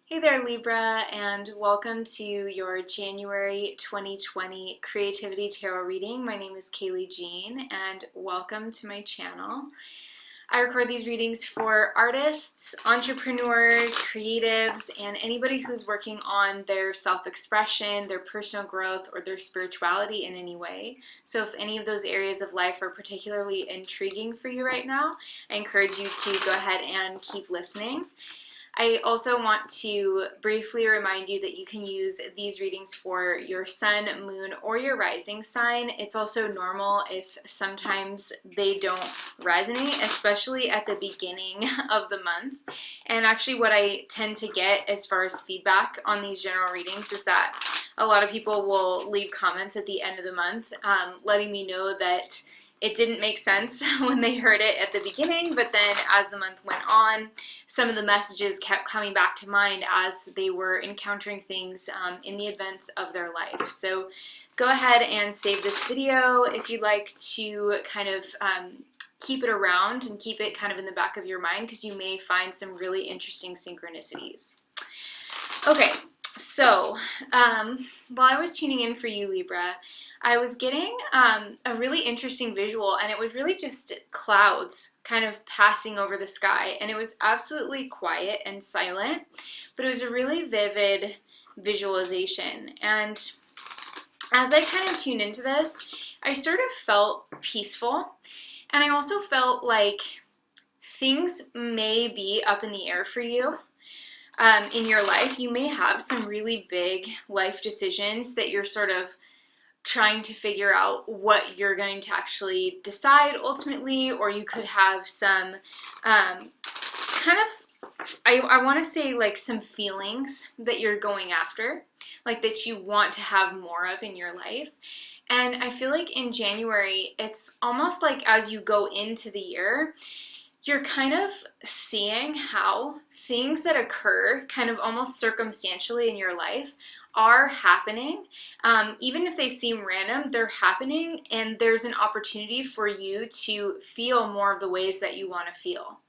Hey there, Libra, and welcome to your January 2020 Creativity Tarot reading. My name is Kaylee Jean, and welcome to my channel. I record these readings for artists, entrepreneurs, creatives, and anybody who's working on their self-expression, their personal growth, or their spirituality in any way. So if any of those areas of life are particularly intriguing for you right now, I encourage you to go ahead and keep listening. I also want to briefly remind you that you can use these readings for your sun, moon, or your rising sign. It's also normal if sometimes they don't resonate, especially at the beginning of the month. And actually what I tend to get as far as feedback on these general readings is that a lot of people will leave comments at the end of the month letting me know that it didn't make sense when they heard it at the beginning, but then as the month went on, some of the messages kept coming back to mind as they were encountering things in the events of their life. So go ahead and save this video if you'd like to kind of keep it around and keep it kind of in the back of your mind, because you may find some really interesting synchronicities. Okay, so while I was tuning in for you, Libra, I was getting a really interesting visual, and it was really just clouds kind of passing over the sky, and it was absolutely quiet and silent, but it was a really vivid visualization. And as I kind of tuned into this, I sort of felt peaceful, and I also felt like things may be up in the air for you. In your life. You may have some really big life decisions that you're sort of trying to figure out what you're going to actually decide ultimately, or you could have some kind of, I want to say like some feelings that you're going after, like that you want to have more of in your life. And I feel like in January, it's almost like as you go into the year, you're kind of seeing how things that occur kind of almost circumstantially in your life are happening. Even if they seem random, they're happening, and there's an opportunity for you to feel more of the ways that you want to feel.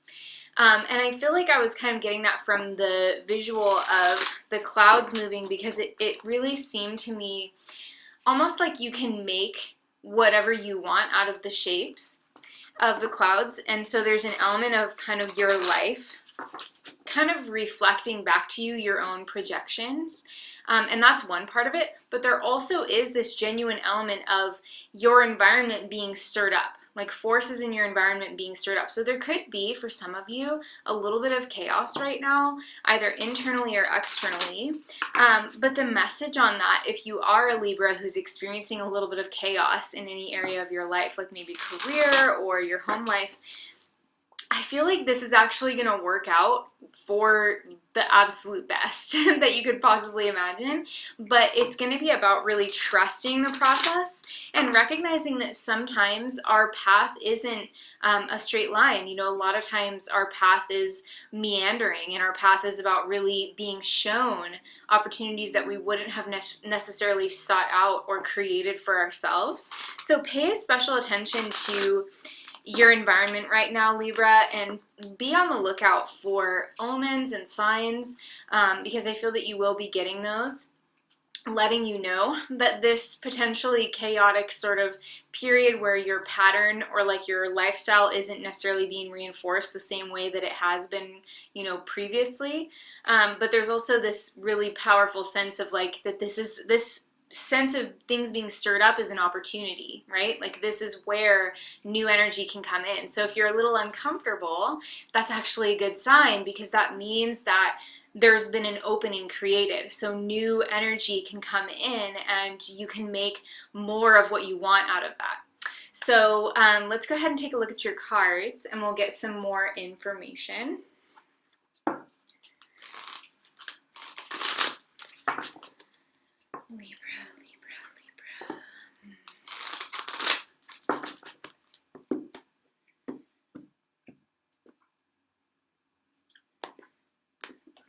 And I feel like I was kind of getting that from the visual of the clouds moving, because it really seemed to me almost like you can make whatever you want out of the shapes of the clouds. And so there's an element of kind of your life kind of reflecting back to you your own projections. And that's one part of it, but there also is this genuine element of your environment being stirred up, like forces in your environment being stirred up. So there could be, for some of you, a little bit of chaos right now, either internally or externally. But the message on that, if you are a Libra who's experiencing a little bit of chaos in any area of your life, like maybe career or your home life, I feel like this is actually going to work out for the absolute best that you could possibly imagine. But it's going to be about really trusting the process and recognizing that sometimes our path isn't a straight line. You know, a lot of times our path is meandering, and our path is about really being shown opportunities that we wouldn't have necessarily sought out or created for ourselves. So pay special attention to your environment right now, Libra, and be on the lookout for omens and signs, because I feel that you will be getting those, letting you know that this potentially chaotic sort of period where your pattern or like your lifestyle isn't necessarily being reinforced the same way that it has been, you know, previously. But there's also this really powerful sense of like that this sense of things being stirred up is an opportunity, right? Like this is where new energy can come in. So if you're a little uncomfortable, that's actually a good sign, because that means that there's been an opening created. So new energy can come in and you can make more of what you want out of that. So let's go ahead and take a look at your cards, and we'll get some more information. Libra.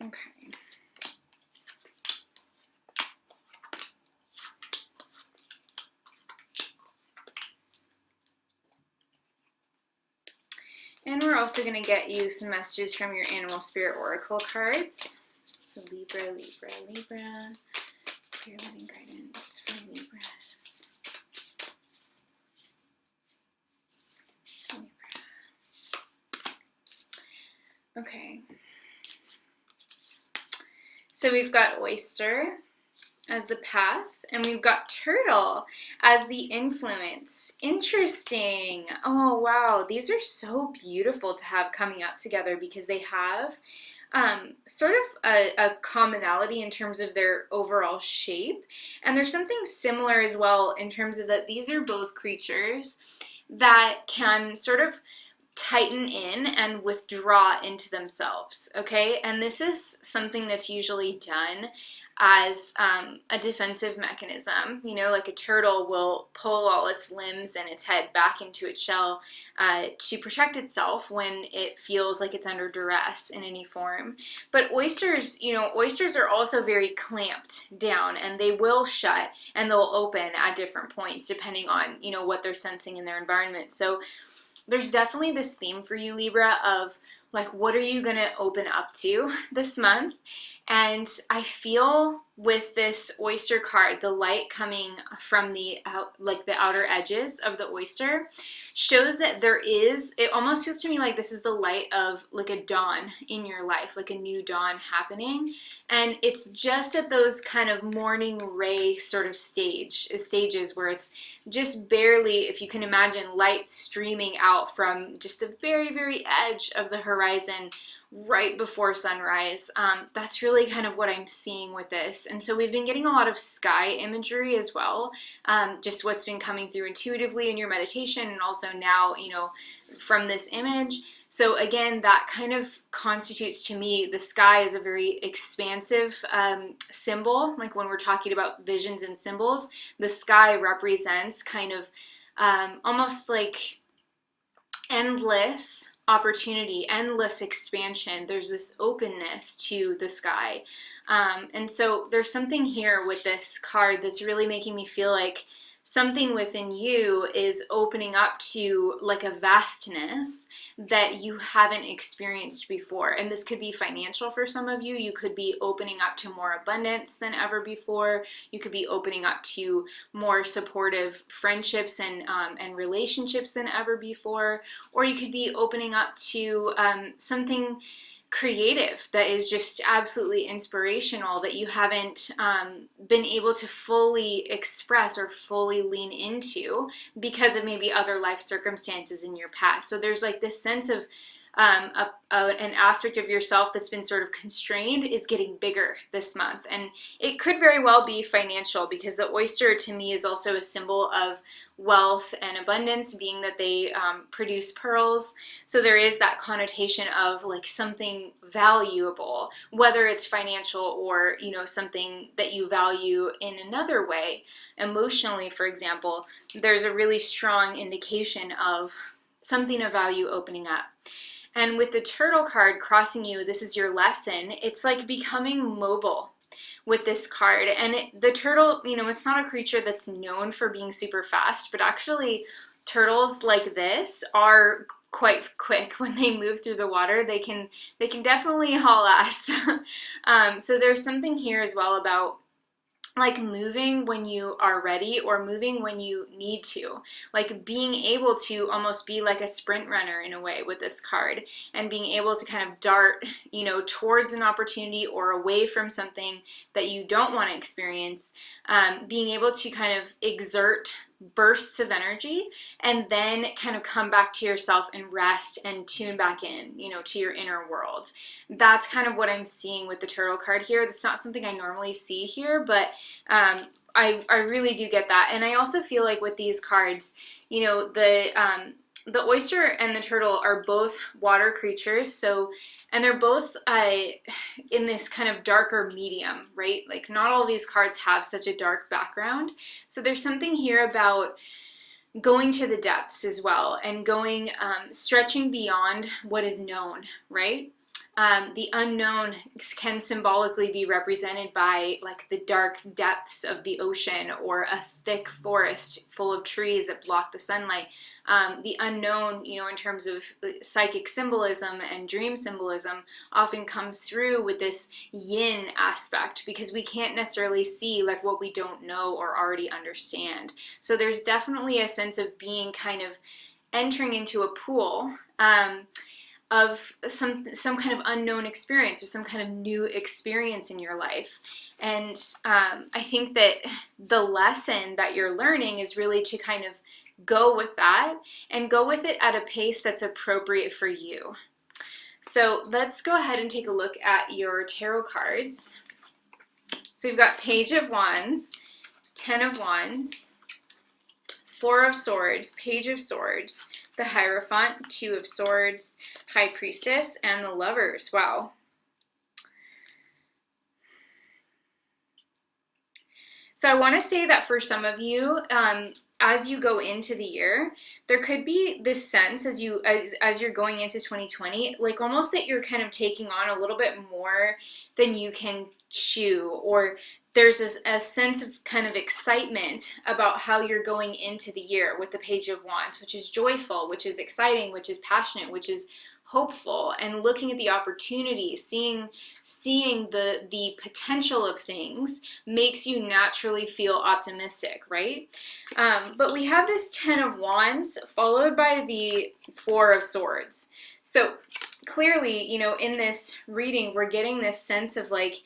Okay. And we're also going to get you some messages from your Animal Spirit Oracle cards. So Libra, Libra, Libra. Clear living guidance for Libras. Libra. Okay. So we've got oyster as the path, and we've got turtle as the influence. Interesting. Oh, wow. These are so beautiful to have coming up together because they have sort of a commonality in terms of their overall shape. And there's something similar as well in terms of that these are both creatures that can sort of tighten in and withdraw into themselves, okay? And this is something that's usually done as a defensive mechanism. You know, like a turtle will pull all its limbs and its head back into its shell to protect itself when it feels like it's under duress in any form. But oysters, you know, oysters are also very clamped down, and they will shut and they'll open at different points depending on, you know, what they're sensing in their environment. So there's definitely this theme for you, Libra, of like, what are you gonna open up to this month? And I feel with this oyster card, the light coming from the outer edges of the oyster shows that there is, it almost feels to me like this is the light of like a dawn in your life, like a new dawn happening. And it's just at those kind of morning ray sort of stages where it's just barely, if you can imagine, light streaming out from just the very, very edge of the horizon right before sunrise. That's really kind of what I'm seeing with this. And so we've been getting a lot of sky imagery as well, just what's been coming through intuitively in your meditation, and also now, you know, from this image. So again, that kind of constitutes to me, the sky is a very expansive symbol. Like when we're talking about visions and symbols, the sky represents kind of almost like endless opportunity, endless expansion. There's this openness to the sky. And so there's something here with this card that's really making me feel like something within you is opening up to like a vastness that you haven't experienced before. And this could be financial for some of you. You could be opening up to more abundance than ever before. You could be opening up to more supportive friendships and relationships than ever before. Or you could be opening up to something creative that is just absolutely inspirational that you haven't been able to fully express or fully lean into because of maybe other life circumstances in your past. So there's like this sense of an aspect of yourself that's been sort of constrained is getting bigger this month. And it could very well be financial, because the oyster to me is also a symbol of wealth and abundance, being that they produce pearls. So there is that connotation of like something valuable, whether it's financial or, you know, something that you value in another way. Emotionally, for example, there's a really strong indication of something of value opening up. And with the turtle card crossing you, this is your lesson. It's like becoming mobile with this card. And the turtle, you know, it's not a creature that's known for being super fast, but actually turtles like this are quite quick when they move through the water. They can definitely haul ass. So there's something here as well about like moving when you are ready or moving when you need to, like being able to almost be like a sprint runner in a way with this card, and being able to kind of dart, you know, towards an opportunity or away from something that you don't want to experience, being able to kind of exert bursts of energy and then kind of come back to yourself and rest and tune back in, you know, to your inner world. That's kind of what I'm seeing with the turtle card here. That's not something I normally see here, but I really do get that. And I also feel like with these cards, you know, the oyster and the turtle are both water creatures, so, and they're both in this kind of darker medium, right? Like not all these cards have such a dark background. So there's something here about going to the depths as well, and going, stretching beyond what is known, right? The unknown can symbolically be represented by like the dark depths of the ocean or a thick forest full of trees that block the sunlight. The unknown, in terms of psychic symbolism and dream symbolism, often comes through with this yin aspect because we can't necessarily see like what we don't know or already understand. So there's definitely a sense of being kind of entering into a pool of some kind of unknown experience or some kind of new experience in your life. And I think that the lesson that you're learning is really to kind of go with that and go with it at a pace that's appropriate for you. So let's go ahead and take a look at your tarot cards. So you've got Page of Wands, 10 of Wands, 4 of Swords, Page of Swords, the Hierophant, 2 of Swords, High Priestess, and the Lovers. Wow. So I want to say that for some of you, as you go into the year, there could be this sense as you're going into 2020, like almost that you're kind of taking on a little bit more than you can chew, or there's a sense of kind of excitement about how you're going into the year with the Page of Wands, which is joyful, which is exciting, which is passionate, which is hopeful, and looking at the opportunities, seeing the potential of things makes you naturally feel optimistic, right? But we have this 10 of Wands followed by the 4 of Swords. So clearly, in this reading, we're getting this sense of like,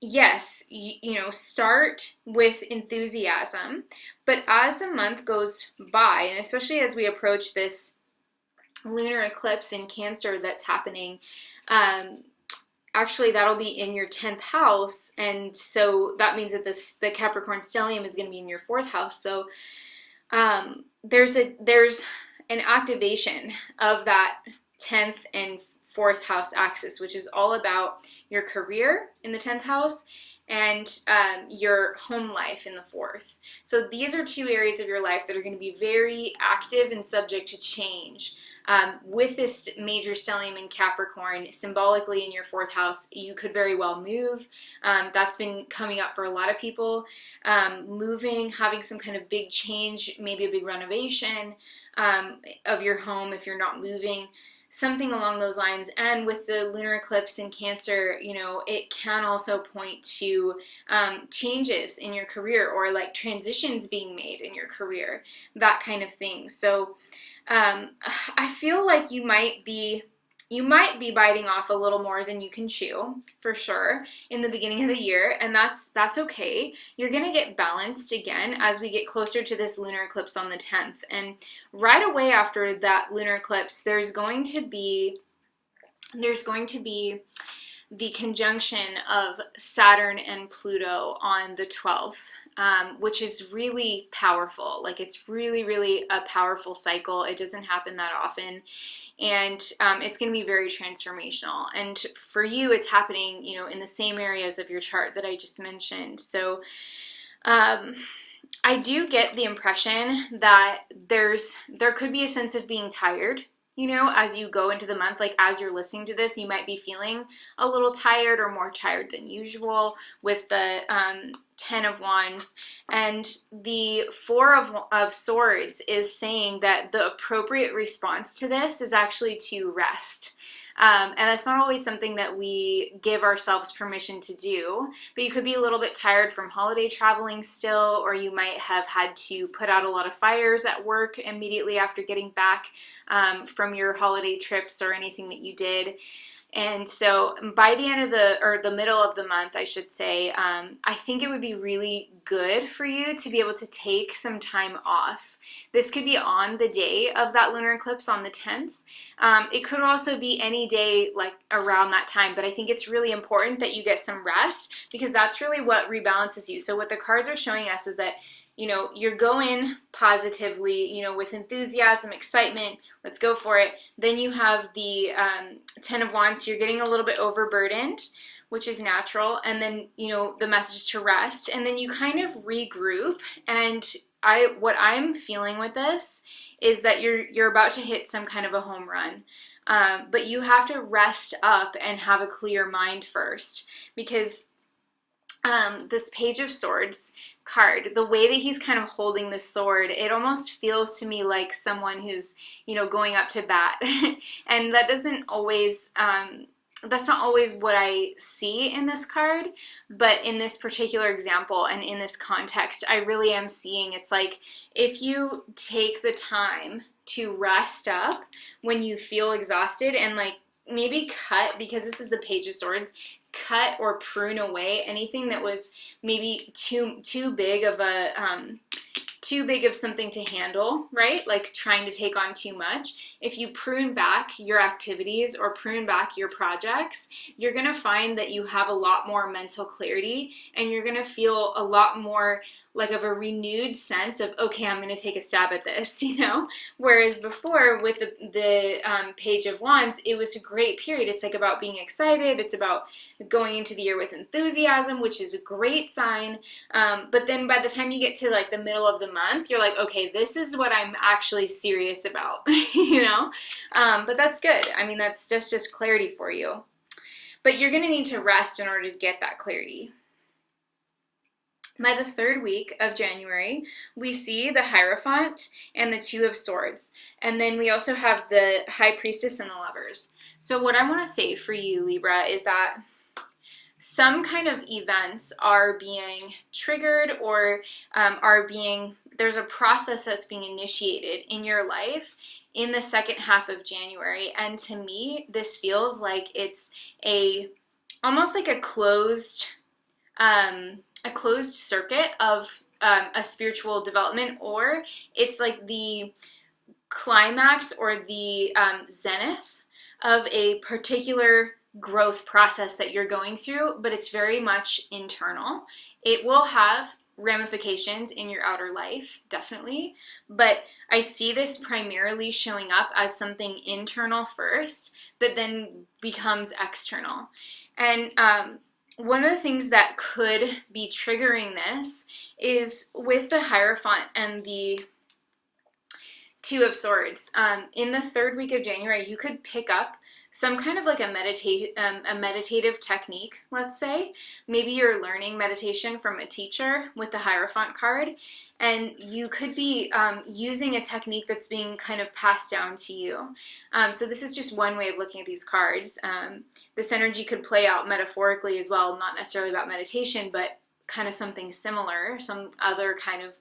yes, start with enthusiasm, but as the month goes by, and especially as we approach this lunar eclipse in Cancer that's happening, actually that'll be in your 10th house, and so that means that the Capricorn stellium is going to be in your 4th house. So there's an activation of that 10th and 4th house axis, which is all about your career in the 10th house and your home life in the 4th. So these are 2 areas of your life that are going to be very active and subject to change. With this major stellium in Capricorn, symbolically in your 4th house, you could very well move. That's been coming up for a lot of people. Moving, having some kind of big change, maybe a big renovation of your home if you're not moving. Something along those lines. And with the lunar eclipse in Cancer, it can also point to changes in your career or like transitions being made in your career, that kind of thing. So I feel like you might be biting off a little more than you can chew, for sure, in the beginning of the year, and that's okay. You're going to get balanced again as we get closer to this lunar eclipse on the 10th. And right away after that lunar eclipse, there's going to be the conjunction of Saturn and Pluto on the 12th, which is really powerful. Like, it's really, really a powerful cycle. It doesn't happen that often. And it's going to be very transformational. And for you, it's happening, in the same areas of your chart that I just mentioned. So I do get the impression that there could be a sense of being tired, as you go into the month. Like, as you're listening to this, you might be feeling a little tired or more tired than usual with the 10 of Wands. And the 4 of Swords is saying that the appropriate response to this is actually to rest. And that's not always something that we give ourselves permission to do, but you could be a little bit tired from holiday traveling still, or you might have had to put out a lot of fires at work immediately after getting back from your holiday trips or anything that you did. And so by the end of the middle of the month, I should say, I think it would be really good for you to be able to take some time off. This could be on the day of that lunar eclipse on the 10th. It could also be any day like around that time, but I think it's really important that you get some rest because that's really what rebalances you. So what the cards are showing us is that you're going positively, with enthusiasm, excitement, let's go for it. Then you have the 10 of Wands, so you're getting a little bit overburdened, which is natural. And then, the message is to rest. And then you kind of regroup. And what I'm feeling with this is that you're about to hit some kind of a home run. but you have to rest up and have a clear mind first, because this Page of Swords card, the way that he's kind of holding the sword, it almost feels to me like someone who's, you know, going up to bat. And that doesn't always, that's not always what I see in this card, but in this particular example and in this context, I really am seeing it's like if you take the time to rest up when you feel exhausted and like maybe cut, because this is the Page of Swords, cut or prune away anything that was maybe too big of a too big of something to handle, right? Like trying to take on too much. If you prune back your activities or prune back your projects, you're gonna find that you have a lot more mental clarity and you're gonna feel a lot more like of a renewed sense of, okay, I'm gonna take a stab at this, you know? Whereas before with the Page of Wands, it was a great period. It's like about being excited. It's about going into the year with enthusiasm, which is a great sign. But then by the time you get to like the middle of the month, you're like, okay, this is what I'm actually serious about, you know? But that's good. I mean, that's just clarity for you. But you're going to need to rest in order to get that clarity. By the third week of January, we see the Hierophant and the Two of Swords. And then we also have the High Priestess and the Lovers. So what I want to say for you, Libra, is that some kind of events are being triggered or there's a process that's being initiated in your life in the second half of January. And to me, this feels like it's almost like a closed circuit of a spiritual development, or it's like the climax or the zenith of a particular growth process that you're going through, but it's very much internal. It will have ramifications in your outer life, definitely, but I see this primarily showing up as something internal first that then becomes external. And one of the things that could be triggering this is with the Hierophant and the Two of Swords. In the third week of January, you could pick up some kind of like a meditative technique, let's say. Maybe you're learning meditation from a teacher with the Hierophant card, and you could be using a technique that's being kind of passed down to you. So this is just one way of looking at these cards. This energy could play out metaphorically as well, not necessarily about meditation, but kind of something similar, some other kind of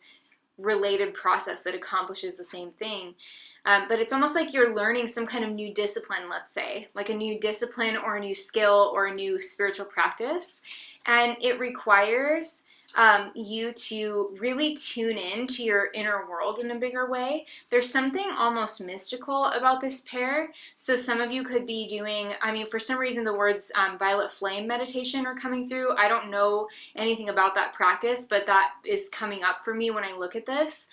related process that accomplishes the same thing. But it's almost like you're learning some kind of new discipline, let's say, like a new discipline or a new skill or a new spiritual practice. And it requires you to really tune in to your inner world in a bigger way. There's something almost mystical about this pair. So some of you could be doing, I mean, for some reason the words violet flame meditation are coming through. I don't know anything about that practice, but that is coming up for me when I look at this.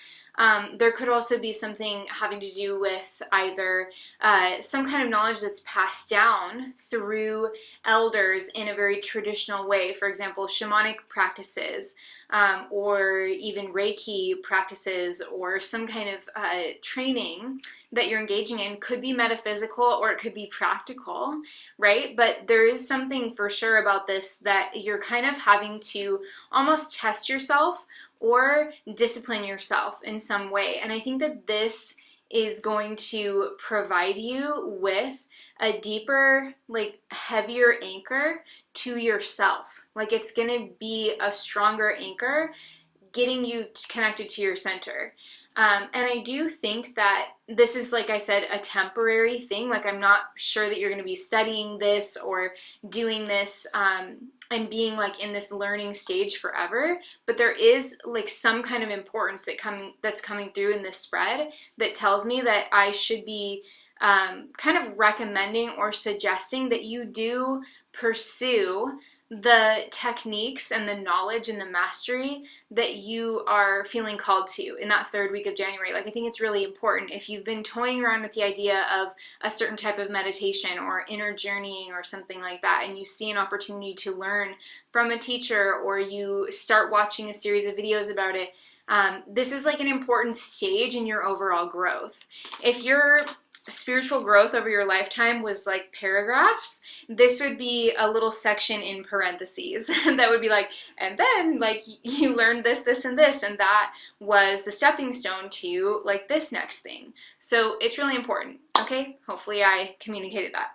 There could also be something having to do with either some kind of knowledge that's passed down through elders in a very traditional way. For example, shamanic practices, or even Reiki practices, or some kind of training that you're engaging in. Could be metaphysical or it could be practical, right? But there is something for sure about this that you're kind of having to almost test yourself or discipline yourself in some way. And I think that this is going to provide you with a deeper, like heavier anchor to yourself. Like it's going to be a stronger anchor getting you connected to your center. And I do think that this is, like I said, a temporary thing. Like I'm not sure that you're going to be studying this or doing this and being like in this learning stage forever. But there is like some kind of importance that's coming through in this spread that tells me that I should be kind of recommending or suggesting that you do pursue the techniques and the knowledge and the mastery that you are feeling called to in that third week of January. Like I think it's really important. If you've been toying around with the idea of a certain type of meditation or inner journeying or something like that, and you see an opportunity to learn from a teacher or you start watching a series of videos about it, this is like an important stage in your overall growth. If you're spiritual growth over your lifetime was like paragraphs, this would be a little section in parentheses that would be like, and then like you learned this, this, and this, and that was the stepping stone to like this next thing. So it's really important. Okay, hopefully I communicated that.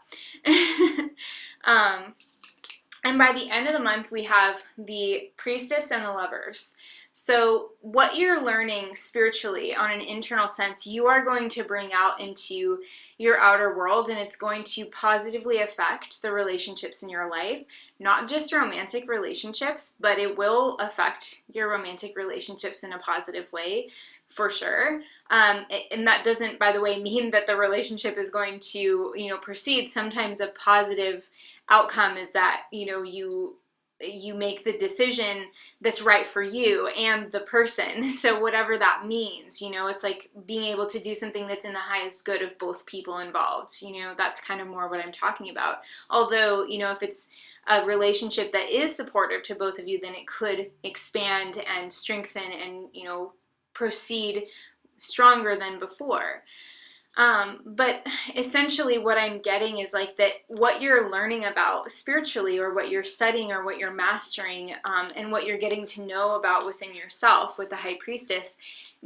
And by the end of the month, we have the Priestess and the Lovers. So what you're learning spiritually on an internal sense, you are going to bring out into your outer world, and it's going to positively affect the relationships in your life, not just romantic relationships, but it will affect your romantic relationships in a positive way, for sure. And that doesn't, by the way, mean that the relationship is going to, proceed. Sometimes a positive outcome is that, you make the decision that's right for you and the person. So whatever that means, it's like being able to do something that's in the highest good of both people involved. That's kind of more what I'm talking about. Although, if it's a relationship that is supportive to both of you, then it could expand and strengthen and, proceed stronger than before. But essentially what I'm getting is like that what you're learning about spiritually, or what you're studying, or what you're mastering, and what you're getting to know about within yourself with the High Priestess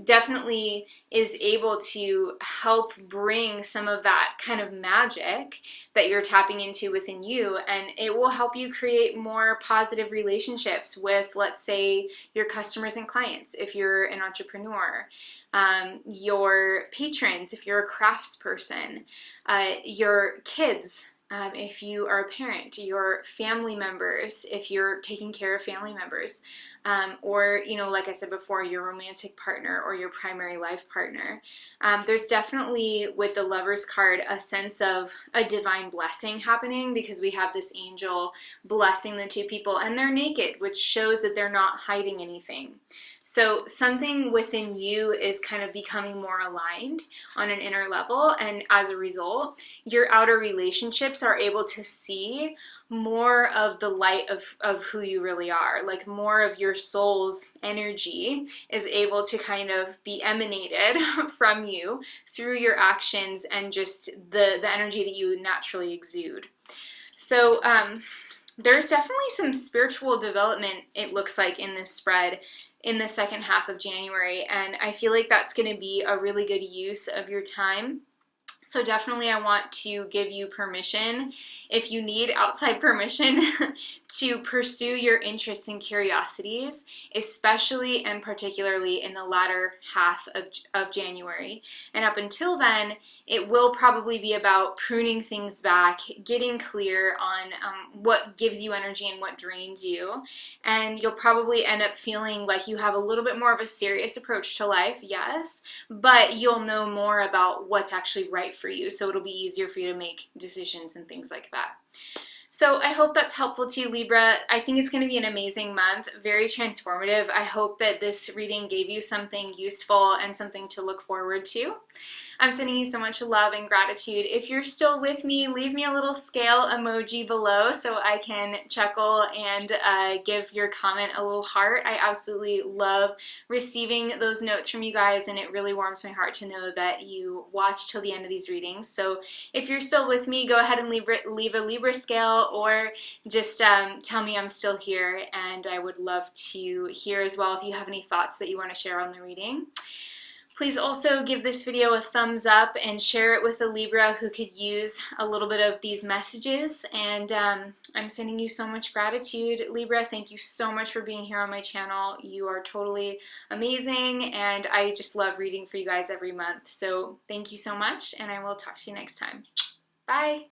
definitely is able to help bring some of that kind of magic that you're tapping into within you, and it will help you create more positive relationships with, let's say, your customers and clients if you're an entrepreneur, your patrons if you're a craftsperson, your kids if you are a parent, your family members if you're taking care of family members, or, like I said before, your romantic partner or your primary life partner. There's definitely, with the Lovers card, a sense of a divine blessing happening, because we have this angel blessing the two people, and they're naked, which shows that they're not hiding anything. So something within you is kind of becoming more aligned on an inner level, and as a result, your outer relationships are able to see more of the light of who you really are. Like more of your soul's energy is able to kind of be emanated from you through your actions and just the energy that you naturally exude. So there's definitely some spiritual development, it looks like, in this spread in the second half of January, and I feel like that's going to be a really good use of your time. So definitely I want to give you permission, if you need outside permission, to pursue your interests and curiosities, especially and particularly in the latter half of January. And up until then, it will probably be about pruning things back, getting clear on what gives you energy and what drains you. And you'll probably end up feeling like you have a little bit more of a serious approach to life, yes, but you'll know more about what's actually right for you, so it'll be easier for you to make decisions and things like that. So I hope that's helpful to you, Libra. I think it's going to be an amazing month, very transformative. I hope that this reading gave you something useful and something to look forward to. I'm sending you so much love and gratitude. If you're still with me, leave me a little scale emoji below so I can chuckle and give your comment a little heart. I absolutely love receiving those notes from you guys, and it really warms my heart to know that you watch till the end of these readings. So if you're still with me, go ahead and leave a Libra scale, or just tell me I'm still here, and I would love to hear as well if you have any thoughts that you want to share on the reading. Please also give this video a thumbs up and share it with a Libra who could use a little bit of these messages. And I'm sending you so much gratitude, Libra. Thank you so much for being here on my channel. You are totally amazing, and I just love reading for you guys every month. So thank you so much, and I will talk to you next time. Bye!